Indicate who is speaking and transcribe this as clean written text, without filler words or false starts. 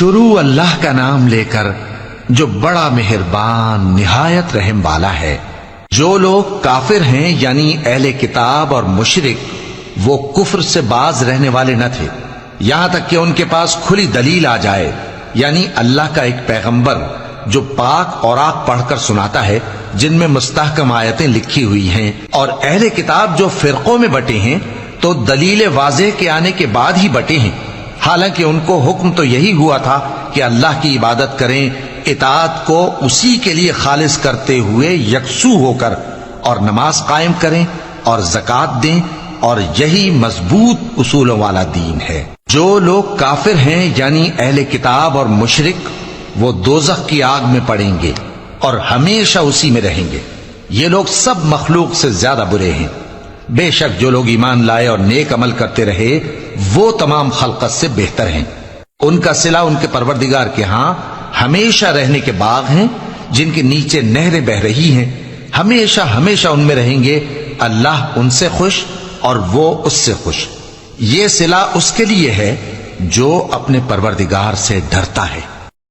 Speaker 1: شروع اللہ کا نام لے کر جو بڑا مہربان نہایت رحم والا ہے۔ جو لوگ کافر ہیں یعنی اہل کتاب اور مشرک، وہ کفر سے باز رہنے والے نہ تھے یہاں تک کہ ان کے پاس کھلی دلیل آ جائے، یعنی اللہ کا ایک پیغمبر جو پاک اوراق پڑھ کر سناتا ہے جن میں مستحکم آیتیں لکھی ہوئی ہیں، اور اہل کتاب جو فرقوں میں بٹے ہیں تو دلیل واضح کے آنے کے بعد ہی بٹے ہیں، حالانکہ ان کو حکم تو یہی ہوا تھا کہ اللہ کی عبادت کریں، اطاعت کو اسی کے لیے خالص کرتے ہوئے یکسو ہو کر، اور نماز قائم کریں اور زکوٰۃ دیں، اور یہی مضبوط اصولوں والا دین ہے۔ جو لوگ کافر ہیں یعنی اہل کتاب اور مشرک، وہ دوزخ کی آگ میں پڑیں گے اور ہمیشہ اسی میں رہیں گے۔ یہ لوگ سب مخلوق سے زیادہ برے ہیں۔ بے شک جو لوگ ایمان لائے اور نیک عمل کرتے رہے وہ تمام خلقت سے بہتر ہیں۔ ان کا صلہ ان کے پروردگار کے ہاں ہمیشہ رہنے کے باغ ہیں جن کے نیچے نہریں بہ رہی ہیں، ہمیشہ ہمیشہ ان میں رہیں گے۔ اللہ ان سے خوش اور وہ اس سے خوش۔ یہ صلہ اس کے لیے ہے جو اپنے پروردگار سے ڈرتا ہے۔